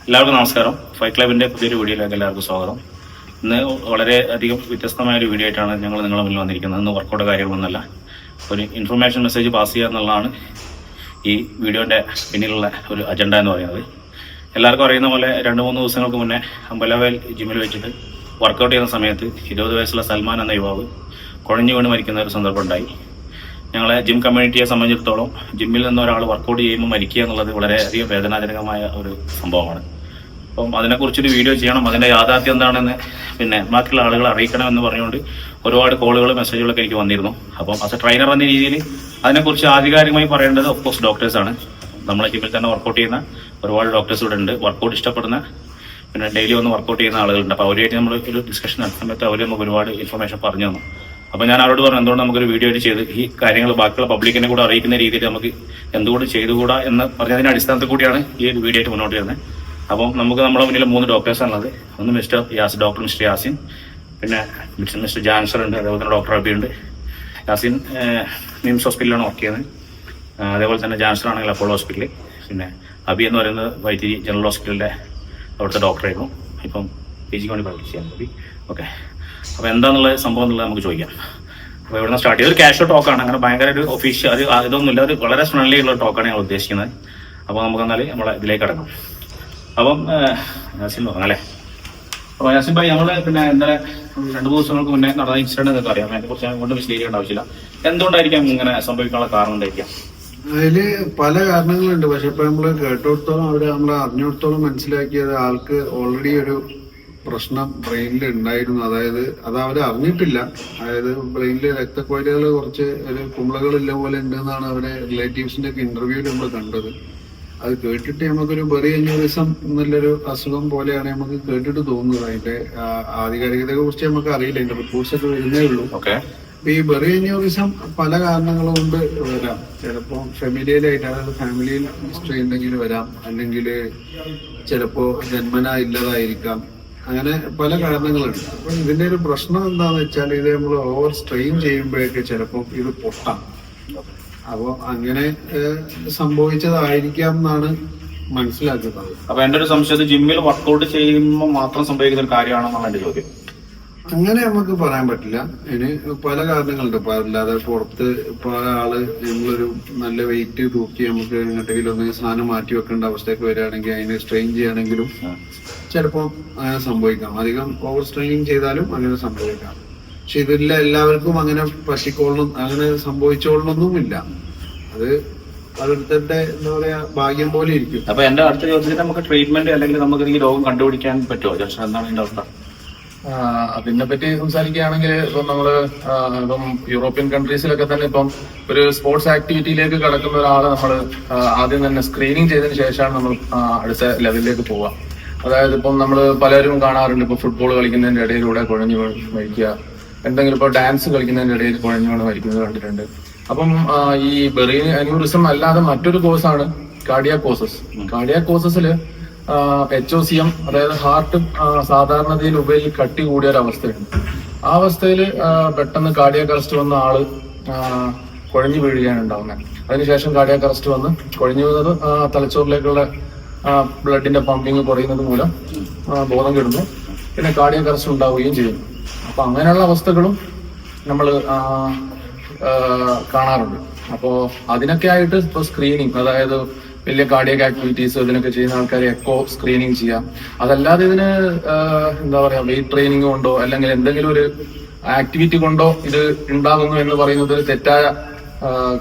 എല്ലാവർക്കും നമസ്കാരം. ഫൈറ്റ് ക്ലബിന്റെ പുതിയൊരു വീഡിയോയിലേക്ക് എല്ലാവർക്കും സ്വാഗതം. ഇന്ന് വളരെ അധികം വ്യത്യസ്തമായ ഒരു വീഡിയോ ആയിട്ടാണ് ഞങ്ങൾ നിങ്ങളുടെ മുന്നിൽ വന്നിരിക്കുന്നത്. ഇന്ന് വർക്കൗട്ട് കാര്യങ്ങളൊന്നുമല്ല, ഒരു ഇൻഫർമേഷൻ മെസ്സേജ് പാസ് ചെയ്യുക എന്നുള്ളതാണ് ഈ വീഡിയോന്റെ പിന്നിലുള്ള ഒരു അജണ്ട എന്ന് പറയുന്നത്. എല്ലാവർക്കും അറിയുന്ന പോലെ 2-3 ദിവസങ്ങൾക്ക് മുന്നേ അമ്പലവേൽ ജിമ്മിൽ വെച്ചിട്ട് വർക്കൗട്ട് ചെയ്യുന്ന സമയത്ത് 20 വയസ്സുള്ള സൽമാൻ എന്ന യുവാവ് കുഴഞ്ഞു വീണ് മരിക്കുന്ന ഒരു സന്ദർഭം ഉണ്ടായി. ഞങ്ങളെ ജിം കമ്മ്യൂണിറ്റിയെ സംബന്ധിച്ചിടത്തോളം ജിമ്മിൽ നിന്ന് ഒരാൾ വർക്കൗട്ട് ചെയ്യുമ്പോൾ മരിക്കുക എന്നുള്ളത് വളരെയധികം വേദനാജനകമായ ഒരു സംഭവമാണ്. അപ്പം അതിനെക്കുറിച്ചൊരു വീഡിയോ ചെയ്യണം, അതിൻ്റെ യാഥാർത്ഥ്യം എന്താണെന്ന് ബാക്കിയുള്ള ആളുകളെ അറിയിക്കണമെന്ന് പറഞ്ഞുകൊണ്ട് ഒരുപാട് കോളുകളും മെസ്സേജുകളൊക്കെ എനിക്ക് വന്നിരുന്നു. അപ്പം ആസ് എ ട്രെയിനർ എന്ന രീതിയിൽ അതിനെക്കുറിച്ച് ആധികാരികമായി പറയേണ്ടത് ഓഫ്കോഴ്സ് ഡോക്ടേഴ്സാണ്. നമ്മളെ ജിമ്മിൽ തന്നെ വർക്കൗട്ട് ചെയ്യുന്ന ഒരുപാട് ഡോക്ടേഴ്സ് ഇവിടെ ഉണ്ട്. വർക്കൗട്ട് ഇഷ്ടപ്പെടുന്ന ഡെയിലി വന്ന് വർക്കൗട്ട് ചെയ്യുന്ന ആളുകളുണ്ട്. അപ്പോൾ അവരുമായിട്ട് നമ്മൾ ഒരു ഡിസ്കഷൻ നടത്തുന്ന സമയത്ത് അവർ നമുക്ക് ഒരുപാട് ഇൻഫർമേഷൻ പറഞ്ഞു തന്നു. അപ്പോൾ ഞാൻ അവരോട് പറഞ്ഞു, എന്തുകൊണ്ട് നമുക്കൊരു വീഡിയോ ചെയ്ത് ഈ കാര്യങ്ങൾ ബാക്കിയുള്ള പബ്ലിക്കിനെ കൂടെ അറിയിക്കുന്ന രീതിയിൽ നമുക്ക് എന്തുകൊണ്ട് ചെയ്തുകൂടാ എന്ന് പറഞ്ഞതിൻ്റെ അടിസ്ഥാനത്തിൽ കൂടിയാണ് ഈ ഒരു വീഡിയോ ആയിട്ട് മുന്നോട്ട് വരുന്നത്. അപ്പം നമുക്ക് നമ്മുടെ മുന്നിൽ 3 ഡോക്ടേഴ്സാണുള്ളത്. ഒന്ന് ഡോക്ടർ മിസ്റ്റർ യാസിൻ, പിന്നെ മിസ്റ്റർ ജാൻസർ ഉണ്ട്, അതേപോലെ തന്നെ ഡോക്ടർ അബി ഉണ്ട്. യാസിൻ മിംസ് ഹോസ്പിറ്റലിലാണ് വർക്ക് ചെയ്യുന്നത്. അതേപോലെ തന്നെ ജാൻസർ ആണെങ്കിൽ അപ്പോളോ ഹോസ്പിറ്റലിൽ, പിന്നെ അബി എന്ന് പറയുന്നത് വൈത്തിരി ജനറൽ ഹോസ്പിറ്റലിലെ അവിടുത്തെ ഡോക്ടറായിരുന്നു. ഇപ്പം PG ക്ക് വേണ്ടി പഠിക്കാൻ മതി. ഓക്കെ, അപ്പോൾ എന്താണെന്നുള്ള സംഭവം എന്നുള്ളത് നമുക്ക് ചോദിക്കാം. അപ്പോൾ ഇവിടുന്ന് സ്റ്റാർട്ട് ചെയ്ത് ഒരു ക്യാഷ്വൽ ടോക്കാണ്, അങ്ങനെ ഭയങ്കര ഒരു ഒഫീഷ്യൽ ഇതൊന്നുമില്ല, ഒരു വളരെ ഫ്രണ്ട്ലി ഉള്ള ടോക്കാണ് ഞങ്ങൾ ഉദ്ദേശിക്കുന്നത്. അപ്പോൾ നമുക്ക് എന്നാൽ നമ്മളെ ഇതിലേക്ക് കടക്കാം. അപ്പം യാസിൻ തുടങ്ങാം അല്ലേ? അപ്പോൾ യാസിൻ ഭായി, നമ്മൾ ഇന്നലെ 2-3 ദിവസങ്ങൾക്ക് മുന്നേ നടന്ന ഇൻസിഡന്റ് നിങ്ങൾക്ക് അറിയാം. അതിനെക്കുറിച്ച് ഞാൻ കൊണ്ട് വിശദീകരിക്കേണ്ട ആവശ്യമില്ല. എന്തുകൊണ്ടായിരിക്കാം ഇങ്ങനെ സംഭവിക്കാനുള്ള കാരണം എന്തായിരിക്കാം? അതില് പല കാരണങ്ങളുണ്ട്. പക്ഷെ ഇപ്പൊ നമ്മള് കേട്ടോടത്തോളം നമ്മളെ അറിഞ്ഞിടത്തോളം മനസ്സിലാക്കിയത് ആൾക്ക് ഓൾറെഡി ഒരു പ്രശ്നം ബ്രെയിനിൽ ഉണ്ടായിരുന്നു. അതായത് അത് അവര് അറിഞ്ഞിട്ടില്ല. അതായത് ബ്രെയിനില് രക്തക്കൊഴലുകൾ കുറച്ച് ഒരു കുമ്പളകളില്ല പോലെ ഉണ്ടെന്നാണ് അവരെ റിലേറ്റീവ്സിന്റെ ഒക്കെ ഇന്റർവ്യൂവിൽ നമ്മൾ കണ്ടത്. അത് കേട്ടിട്ട് നമുക്കൊരു ബെറി അന്യൂറിസം എന്നുള്ളൊരു അസുഖം പോലെയാണ് നമുക്ക് കേട്ടിട്ട് തോന്നുന്നത്. അതിന്റെ ആധികാരികതയെ കുറിച്ച് നമുക്ക് അറിയില്ല, അതിന്റെ റിപ്പോർട്ട്സ് ഒക്കെ വരുന്നേ ഉള്ളൂ. ഈ ബെറി അന്യൂറിസം പല കാരണങ്ങൾ കൊണ്ട് വരാം. ചിലപ്പോ ഫെമിലിയലായിട്ട്, അതായത് ഫാമിലിയിൽ ഹിസ്റ്ററി ഉണ്ടെങ്കിൽ വരാം, അല്ലെങ്കിൽ ചിലപ്പോ ജന്മനാ ഇല്ലതായിരിക്കാം. അങ്ങനെ പല കാരണങ്ങളുണ്ട്. അപ്പൊ ഇതിന്റെ ഒരു പ്രശ്നം എന്താന്ന് വെച്ചാൽ, ഇത് നമ്മൾ ഓവർ സ്ട്രെയിൻ ചെയ്യുമ്പോഴേക്ക് ചിലപ്പോൾ ഇത് പൊട്ടാം. അപ്പൊ അങ്ങനെ സംഭവിച്ചതായിരിക്കാം എന്നാണ് മനസ്സിലാക്കുന്നത്. അപ്പൊ എന്റെ ഒരു സംശയം, ജിമ്മിൽ വർക്കൗട്ട് ചെയ്യുമ്പോൾ മാത്രം സംഭവിക്കുന്ന ഒരു കാര്യമാണെന്നാണ് എന്റെ ചോദ്യം. അങ്ങനെ നമുക്ക് പറയാൻ പറ്റില്ല. ഇതിന് പല കാരണങ്ങളുണ്ട്. ഇപ്പൊ അല്ലാതെ പുറത്ത് ഇപ്പൊ ഒരാള് നമ്മളൊരു നല്ല വെയിറ്റ് തൂക്കി നമുക്ക് എങ്ങോട്ടെങ്കിലും ഒന്ന് സാധനം മാറ്റി വെക്കേണ്ട അവസ്ഥയൊക്കെ വരികയാണെങ്കിൽ, അതിന് സ്ട്രെയിൻ ചെയ്യുകയാണെങ്കിലും ചിലപ്പോൾ അങ്ങനെ സംഭവിക്കാം. അധികം ഓവർ സ്ട്രെയിനിങ് ചെയ്താലും അങ്ങനെ സംഭവിക്കാം. പക്ഷെ ഇതില്ല എല്ലാവർക്കും അങ്ങനെ പറ്റിക്കോളണം, അങ്ങനെ സംഭവിച്ചോളണമെന്നുമില്ല. അത് ഓരോരുത്തരുടെ എന്താ പറയാ ഭാഗ്യം പോലെ ഇരിക്കും. അപ്പൊ എന്റെ അടുത്ത ചോദ്യത്തിൽ നമുക്ക് ട്രീറ്റ്മെന്റ് അല്ലെങ്കിൽ നമുക്ക് ഈ രോഗം കണ്ടുപിടിക്കാൻ പറ്റുമോ? എന്താണ് എന്റെ അവസ്ഥ? അതിനെ പറ്റി സംസാരിക്കുകയാണെങ്കിൽ ഇപ്പം നമ്മള് ഇപ്പം യൂറോപ്യൻ കൺട്രീസിലൊക്കെ തന്നെ ഇപ്പം ഒരു സ്പോർട്സ് ആക്ടിവിറ്റിയിലേക്ക് കടക്കുന്ന ഒരാളെ നമ്മൾ ആദ്യം തന്നെ സ്ക്രീനിങ് ചെയ്തതിന് ശേഷമാണ് നമ്മൾ അടുത്ത ലെവലിലേക്ക് പോവുക. അതായത് ഇപ്പം നമ്മൾ പലരും കാണാറുണ്ട്, ഇപ്പൊ ഫുട്ബോൾ കളിക്കുന്നതിന്റെ ഇടയിലൂടെ കുഴഞ്ഞു മരിക്കുക, എന്തെങ്കിലും ഇപ്പൊ ഡാൻസ് കളിക്കുന്നതിന്റെ ഇടയിൽ കുഴഞ്ഞു വീണ് മരിക്കുന്നത് കണ്ടിട്ടുണ്ട്. അപ്പം ഈ ബെറി അന്യൂറിസം അല്ലാതെ മറ്റൊരു കോഴ്സാണ് കാർഡിയാകോസസ്. കാർഡിയാകോസസില് HOCM, അതായത് ഹാർട്ട് സാധാരണതയിൽ ഉപരി കട്ടി കൂടിയ ഒരു അവസ്ഥയുണ്ട്. ആ അവസ്ഥയിൽ പെട്ടെന്ന് കാർഡിയാക് അറസ്റ്റ് വന്ന ആള് കുഴഞ്ഞു വീഴുകയാണ് ഉണ്ടാവുന്നത്. അതിനുശേഷം കാർഡിയാക് അറസ്റ്റ് വന്ന് കുഴഞ്ഞു വീഴുന്നത് തലച്ചോറിലേക്കുള്ള ബ്ലഡിന്റെ പമ്പിങ് കുറയുന്നത് മൂലം ബോധം കെടുന്നു, പിന്നെ കാർഡിയാക് അറസ്റ്റ് ഉണ്ടാവുകയും ചെയ്യുന്നു. അപ്പൊ അങ്ങനെയുള്ള അവസ്ഥകളും നമ്മൾ കാണാറുണ്ട്. അപ്പോ അതിനൊക്കെ ആയിട്ട് ഇപ്പൊ സ്ക്രീനിങ്, അതായത് വലിയ കാർഡിയക് ആക്ടിവിറ്റീസ് ഇതിനൊക്കെ ചെയ്യുന്ന ആൾക്കാരെ എക്കോ സ്ക്രീനിങ് ചെയ്യാം. അതല്ലാതെ ഇതിന് എന്താ പറയാ വെയിറ്റ് ട്രെയിനിങ് കൊണ്ടോ അല്ലെങ്കിൽ എന്തെങ്കിലും ഒരു ആക്ടിവിറ്റി കൊണ്ടോ ഇത് ഉണ്ടാകുന്നു എന്ന് പറയുന്നത് ഒരു തെറ്റായ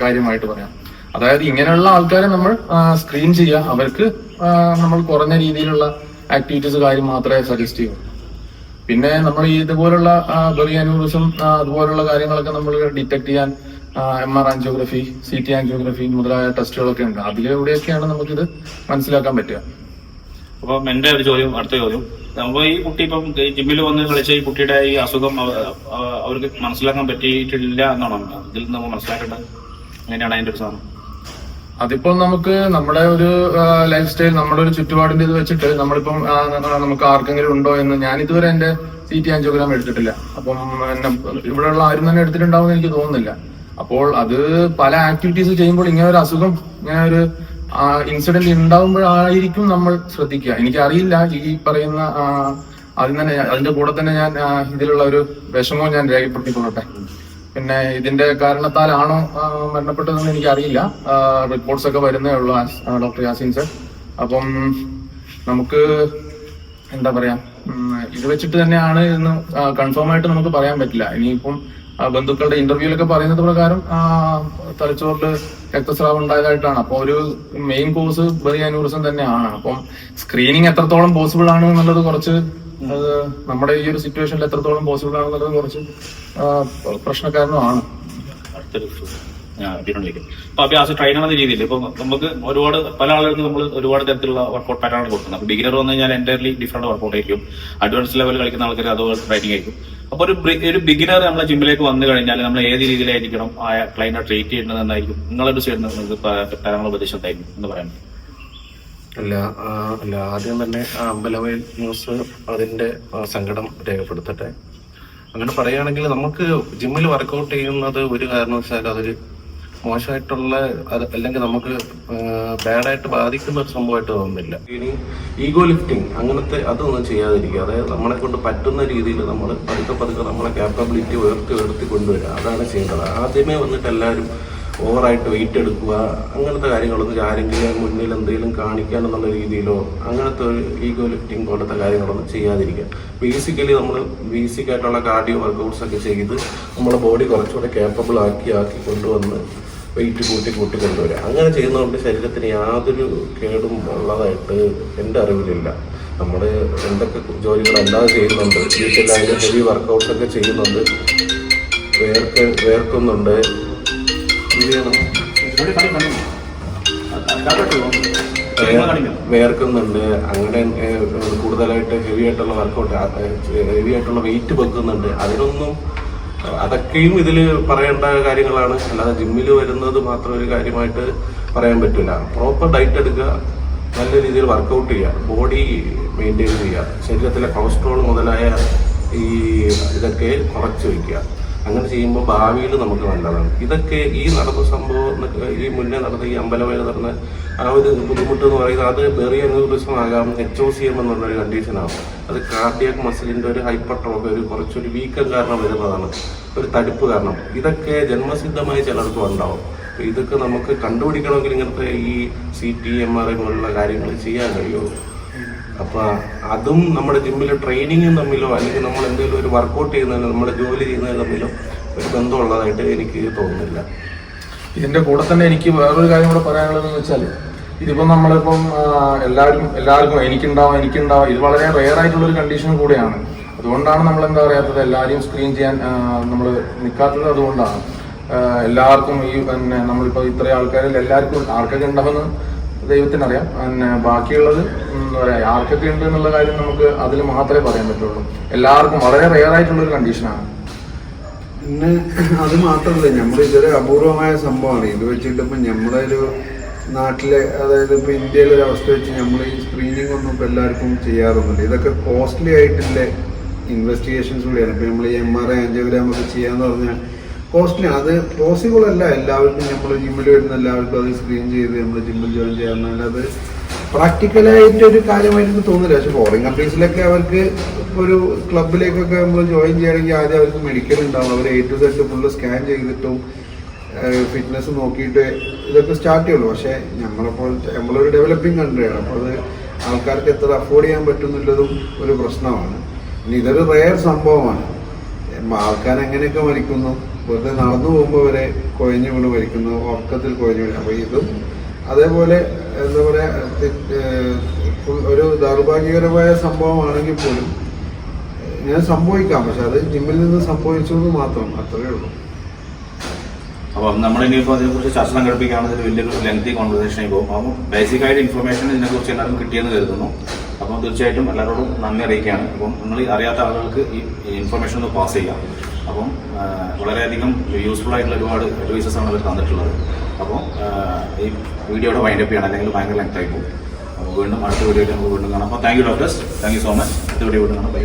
കാര്യമായിട്ട് പറയാം. അതായത് ഇങ്ങനെയുള്ള ആൾക്കാരെ നമ്മൾ സ്ക്രീൻ ചെയ്യുക, അവർക്ക് നമ്മൾ കുറഞ്ഞ രീതിയിലുള്ള ആക്ടിവിറ്റീസ് കാര്യം മാത്രമേ സജസ്റ്റ് ചെയ്യൂ. പിന്നെ നമ്മൾ ഇതുപോലുള്ള ബെറി അന്യൂറിസം അതുപോലുള്ള കാര്യങ്ങളൊക്കെ നമ്മൾ ഡിറ്റക്ട് ചെയ്യാൻ MR ആൻജിയോഗ്രഫി, CT ആൻജിയോഗ്രഫി മുതലായ ടെസ്റ്റുകളൊക്കെ ഉണ്ട്. അതിലൂടെയൊക്കെയാണ് നമുക്കിത് മനസ്സിലാക്കാൻ പറ്റുക. അപ്പം എന്റെ ഒരു ചോദ്യം, അടുത്ത ചോദ്യം, നമ്മൾ ഈ കുട്ടി ഇപ്പം ജിമ്മിൽ വന്ന് കളിച്ച ഈ കുട്ടിയുടെ ഈ അസുഖം അവർക്ക് മനസ്സിലാക്കാൻ പറ്റിയിട്ടില്ല എന്നാണോ ഇതിൽ നമ്മൾ മനസ്സിലാക്കേണ്ടത്? അങ്ങനെയാണ് അതിന്റെ ഒരു സാധനം. അതിപ്പം നമുക്ക് നമ്മുടെ ഒരു ലൈഫ് സ്റ്റൈൽ, നമ്മുടെ ഒരു ചുറ്റുപാടിന്റെ ഇത് വെച്ചിട്ട് നമ്മളിപ്പം നമുക്ക് ആർക്കെങ്കിലും ഉണ്ടോ എന്ന്, ഞാൻ ഇതുവരെ എന്റെ CT ആൻജിയോഗ്രാം എടുത്തിട്ടില്ല. അപ്പം ഇവിടെയുള്ള ആരും തന്നെ എടുത്തിട്ടുണ്ടാവുമെന്ന് എനിക്ക് തോന്നുന്നില്ല. അപ്പോൾ അത് പല ആക്ടിവിറ്റീസ് ചെയ്യുമ്പോൾ ഇങ്ങനെ ഒരു അസുഖം, ഇങ്ങനെ ഒരു ആ ഇൻസിഡന്റ് ഉണ്ടാവുമ്പോഴായിരിക്കും നമ്മൾ ശ്രദ്ധിക്കുക. എനിക്കറിയില്ല ഈ പറയുന്ന ആദ്യം തന്നെ അതിന്റെ കൂടെ തന്നെ ഞാൻ ഇതിലുള്ള ഒരു വിഷമവും ഞാൻ രേഖപ്പെടുത്തിക്കൊള്ളട്ടെ. പിന്നെ ഇതിന്റെ കാരണത്താലാണോ മരണപ്പെട്ടതെന്ന് എനിക്കറിയില്ല. റിപ്പോർട്ട്സ് ഒക്കെ വരുന്നേ ഉള്ളൂ ഡോക്ടർ യാസീൻ സർ. അപ്പം നമുക്ക് എന്താ പറയാ, ഇത് വെച്ചിട്ട് തന്നെയാണ് എന്ന് കൺഫേം ആയിട്ട് നമുക്ക് പറയാൻ പറ്റില്ല. ഇനിയിപ്പം ബന്ധുക്കളുടെ ഇന്റർവ്യൂലൊക്കെ പറയുന്നത് പ്രകാരം തലച്ചോറില് രക്തസ്രാവം ഉണ്ടായതായിട്ടാണ്. അപ്പൊ ഒരു മെയിൻ കോസ് ബെറി അന്യൂറിസം തന്നെയാണ്. അപ്പം സ്ക്രീനിങ് എത്രത്തോളം പോസിബിൾ ആണ് എന്നുള്ളത് കുറച്ച് നമ്മുടെ ഈ ഒരു സിറ്റുവേഷനിൽ എത്രത്തോളം പോസിബിൾ ആണെന്നുള്ളത് കുറച്ച് പ്രശ്നക്കാരനുമാണ്. അപ്പൊ ആസ് എ ട്രെയിനർ എന്ന രീതിയിൽ ഇപ്പൊ നമുക്ക് ഒരുപാട് പല ആളുകൾക്ക് നമ്മൾ ഒരുപാട് തരത്തിലുള്ള വർക്കൗട്ട് പാറ്റേൺ കൊടുക്കുന്നത്. അപ്പൊ ബിഗിനർ വന്നു കഴിഞ്ഞാൽ എൻ്റയർലി ഡിഫറെന്റ് വർക്കൗട്ട് ആയിരിക്കും. അഡ്വാൻസ് ലെവൽ കളിക്കുന്ന ആൾക്കാർ അതുപോലെ ട്രെയിനിങ് ആയിരിക്കും. അപ്പൊ ഒരു ബിഗിനർ നമ്മളെ ജിമ്മിലേക്ക് വന്നു കഴിഞ്ഞാൽ നമ്മൾ ഏത് രീതിയിലായിരിക്കണം ആ ക്ലൈന്റിനെ ട്രീറ്റ് ചെയ്യുന്നത് എന്നായിരിക്കും നിങ്ങളൊരു സൈഡിൽ നിന്ന് തരങ്ങളുടെ ഉപദേശം എന്തായിരിക്കും എന്ന് പറയാൻ? അല്ല ആദ്യം തന്നെ അമ്പലവയൽ ന്യൂസ് അതിന്റെ സങ്കടം രേഖപ്പെടുത്തട്ടെ. അങ്ങനെ പറയുകയാണെങ്കിൽ നമുക്ക് ജിമ്മിൽ വർക്കൗട്ട് ചെയ്യുന്നത് ഒരു കാരണവശാലും അതൊരു മോശമായിട്ടുള്ള അല്ലെങ്കിൽ നമുക്ക് ബാഡായിട്ട് ബാധിക്കുന്ന ഒരു സംഭവമായിട്ട് തോന്നുന്നില്ല. ഇനി ഈഗോ ലിഫ്റ്റിംഗ് അങ്ങനത്തെ അതൊന്നും ചെയ്യാതിരിക്കുക. അതായത് നമ്മളെ കൊണ്ട് പറ്റുന്ന രീതിയിൽ നമ്മൾ പതുക്കെ നമ്മളെ ക്യാപ്പബിലിറ്റി ഉയർത്തി കൊണ്ടുവരിക, അതാണ് ചെയ്യേണ്ടത്. ആദ്യമേ വന്നിട്ട് എല്ലാവരും ഓവറായിട്ട് വെയിറ്റ് എടുക്കുക അങ്ങനത്തെ കാര്യങ്ങളൊന്നും ആരെങ്കിലും മുന്നിൽ എന്തെങ്കിലും കാണിക്കാനെന്നുള്ള രീതിയിലോ അങ്ങനത്തെ ഒരു ഈഗോ ലിഫ്റ്റിംഗ് പോലത്തെ കാര്യങ്ങളൊന്നും ചെയ്യാതിരിക്കുക. ബേസിക്കലി നമ്മൾ ബേസിക് ആയിട്ടുള്ള കാർഡിയോ വർക്കൗട്ട്സ് ഒക്കെ ചെയ്ത് നമ്മുടെ ബോഡി കുറച്ചുകൂടെ കേപ്പബിൾ ആക്കി കൊണ്ടുവന്ന് വെയിറ്റ് കൂട്ടി കൊണ്ടുവരിക. അങ്ങനെ ചെയ്യുന്നതുകൊണ്ട് ശരീരത്തിന് യാതൊരു കേടും ഉള്ളതായിട്ട് എൻ്റെ അറിവിലില്ല. നമ്മൾ എന്തൊക്കെ ജോലികളല്ലാതെ ചെയ്യുന്നുണ്ട്, വീട്ടിലായാലും ഹെവി വർക്കൗട്ട്സ് ഒക്കെ ചെയ്യുന്നുണ്ട്, വേർക്കുന്നുണ്ട്, വേർക്കുന്നുണ്ട്, അങ്ങനെ കൂടുതലായിട്ട് ഹെവി ആയിട്ടുള്ള വർക്കൗട്ട് ഹെവി ആയിട്ടുള്ള വെയിറ്റ് വെക്കുന്നുണ്ട്. അതൊക്കെയും ഇതിൽ പറയേണ്ട കാര്യങ്ങളാണ്. അല്ലാതെ ജിമ്മിൽ വരുന്നത് മാത്രം ഒരു കാര്യമായിട്ട് പറയാൻ പറ്റില്ല. പ്രോപ്പർ ഡയറ്റ് എടുക്കുക, നല്ല രീതിയിൽ വർക്കൗട്ട് ചെയ്യുക, ബോഡി മെയിൻറ്റെയിൻ ചെയ്യുക, ശരീരത്തിലെ കൊളസ്ട്രോൾ മുതലായ ഇതൊക്കെ കുറച്ച് വയ്ക്കുക. അങ്ങനെ ചെയ്യുമ്പോൾ ഭാവിയിൽ നമുക്ക് നല്ലതാണ്. ഇതൊക്കെ ഈ നടന്ന സംഭവം ഈ മുന്നേ നടന്ന ഈ അമ്പലവയൽ നടന്ന ആ ഒരു ബുദ്ധിമുട്ട് എന്ന് പറയുന്നത് അത് ബെറി അന്യൂറിസം ആകാം, HOCM എന്നുള്ളൊരു കണ്ടീഷനാകും. അത് കാർഡിയാക് മസിലിൻ്റെ ഒരു ഹൈപ്പർട്രോഫി, ഒരു കുറച്ചൊരു വീക്കം കാരണം വരുന്നതാണ്, ഒരു തടിപ്പ് കാരണം. ഇതൊക്കെ ജന്മസിദ്ധമായി ചിലർക്കും ഉണ്ടാവും. ഇതൊക്കെ നമുക്ക് കണ്ടുപിടിക്കണമെങ്കിൽ ഇങ്ങനത്തെ ഈ CT MRI പോലുള്ള കാര്യങ്ങൾ ചെയ്യാൻ കഴിയുമോ? അപ്പൊ അതും നമ്മുടെ ജിമ്മിലെ ട്രെയിനിങ്ങും തമ്മിലോ അല്ലെങ്കിൽ നമ്മൾ എന്തെങ്കിലും ഒരു വർക്കൗട്ട് ചെയ്യുന്നതിനോ നമ്മുടെ ജോലി ചെയ്യുന്നതിന് തമ്മിലോ ഒരു ബന്ധമുള്ളതായിട്ട് എനിക്ക് തോന്നുന്നില്ല. ഇതിന്റെ കൂടെ തന്നെ എനിക്ക് വേറൊരു കാര്യം കൂടെ പറയാനുള്ളതെന്ന് വെച്ചാൽ, ഇതിപ്പം നമ്മളിപ്പം എല്ലാവർക്കും എനിക്കുണ്ടാവും ഇത് വളരെ റെയർ ആയിട്ടുള്ളൊരു കണ്ടീഷൻ കൂടെയാണ്. അതുകൊണ്ടാണ് നമ്മൾ എന്താ പറയാത്തത്, എല്ലാവരെയും സ്ക്രീൻ ചെയ്യാൻ നമ്മൾ നിൽക്കാത്തത്. അതുകൊണ്ടാണ് എല്ലാവർക്കും പിന്നെ നമ്മളിപ്പോൾ ഇത്രയും ആൾക്കാരിൽ എല്ലാവർക്കും ആർക്കൊക്കെ ഉണ്ടാവുമെന്ന് ദൈവത്തിനറിയാം. പിന്നെ ബാക്കിയുള്ളത് എന്താ പറയുക, ആർക്കൊക്കെ ഉണ്ട് എന്നുള്ള കാര്യം നമുക്ക് അതിൽ മാത്രമേ പറയാൻ പറ്റുള്ളൂ. എല്ലാവർക്കും വളരെ റെയർ ആയിട്ടുള്ളൊരു കണ്ടീഷനാണ്. പിന്നെ അത് മാത്രമല്ല, നമ്മുടെ ഇതൊരു അപൂർവമായ സംഭവമാണ്. ഇത് വെച്ചിട്ട് ഇപ്പം നമ്മുടെ ഒരു നാട്ടിലെ, അതായത് ഇപ്പോൾ ഇന്ത്യയിലെ ഒരു അവസ്ഥ വെച്ച് നമ്മൾ ഈ സ്ക്രീനിങ് ഒന്നും ഇപ്പോൾ എല്ലാവർക്കും ചെയ്യാറൊന്നുമില്ല. ഇതൊക്കെ കോസ്റ്റ്ലി ആയിട്ടുള്ള ഇൻവെസ്റ്റിഗേഷൻസ് കൂടിയാണ്. ഇപ്പോൾ നമ്മൾ ഈ MRI ആൻജിയോഗ്രാം ഒക്കെ ചെയ്യാന്ന് പറഞ്ഞാൽ കോസ്റ്റ്ലി, അത് പോസിബിൾ അല്ല എല്ലാവർക്കും. നമ്മൾ ജിമ്മിൽ വരുന്ന എല്ലാവർക്കും അത് സ്ക്രീൻ ചെയ്ത് നമ്മൾ ജിമ്മിൽ ജോയിൻ ചെയ്യാറുണ്ട്. അത് പ്രാക്ടിക്കലായിട്ടൊരു കാര്യമായിട്ട് എനിക്ക് തോന്നുന്നില്ല. പക്ഷെ ഫോറിൻ കൺട്രീസിലൊക്കെ അവർക്ക് ഒരു ക്ലബിലേക്കൊക്കെ നമ്മൾ ജോയിൻ ചെയ്യണമെങ്കിൽ ആദ്യം അവർക്ക് മെഡിക്കൽ ഉണ്ടാവും. അവർ A to Z full scan ചെയ്തിട്ടും ഫിറ്റ്നസ് നോക്കിയിട്ട് ഇതൊക്കെ സ്റ്റാർട്ട് ചെയ്യുള്ളൂ. പക്ഷേ നമ്മളൊരു ഡെവലപ്പിംഗ് കൺട്രിയാണ്. അപ്പോൾ അത് ആൾക്കാർക്ക് എത്ര അഫോർഡ് ചെയ്യാൻ പറ്റുന്നുള്ളതും ഒരു പ്രശ്നമാണ്. ഇനി ഇതൊരു റെയർ സംഭവമാണ്. ആൾക്കാർ എങ്ങനെയൊക്കെ മരിക്കുന്നു, വെറുതെ നടന്നു പോകുമ്പോൾ വരെ കുഴഞ്ഞു വീണ് മരിക്കുന്നു, ഉറക്കത്തിൽ കുഴഞ്ഞു വീണ്. അപ്പോൾ ഇതും അതേപോലെ എന്താ പറയുക, ഒരു ദൗർഭാഗ്യകരമായ സംഭവമാണെങ്കിൽ പോലും ഇങ്ങനെ സംഭവിക്കാം. പക്ഷെ അത് ജിമ്മിൽ നിന്ന് സംഭവിച്ചു എന്ന് മാത്രം, അത്രയേ ഉള്ളൂ. അപ്പം നമ്മളിനിയിപ്പോൾ അതിനെക്കുറിച്ച് ചർച്ച സംഘടിപ്പിക്കുകയാണെങ്കിൽ വലിയൊരു ലെങ്തി കോൺവെർസേഷനായി പോകും. അപ്പം ബേസിക്കായിട്ട് ഇൻഫർമേഷൻ ഇതിനെക്കുറിച്ച് എല്ലാവർക്കും കിട്ടിയെന്ന് കരുതുന്നു. അപ്പം തീർച്ചയായിട്ടും എല്ലാവരോടും നന്ദി അറിയിക്കുകയാണ്. അപ്പം നിങ്ങൾ അറിയാത്ത ആളുകൾക്ക് ഈ ഇൻഫർമേഷൻ ഒന്ന് പാസ് ചെയ്യാം. അപ്പം വളരെയധികം യൂസ്ഫുൾ ആയിട്ടുള്ള ഒരുപാട് അഡ്വൈസസ് ആണ് അവർ തന്നിട്ടുള്ളത്. അപ്പോൾ ഈ വീഡിയോയുടെ വൈൻഡപ്പ് ചെയ്യണം, അല്ലെങ്കിൽ ഭയങ്കര ലെങ്ത് ആയി പോകും. അപ്പോൾ വീണ്ടും അടുത്ത വീഡിയോയിൽ നമുക്ക് വീണ്ടും കാണാം. അപ്പോൾ thank you doctors, thank you so much. അടുത്ത വീഡിയോ വീണ്ടും കാണാം. ബൈ.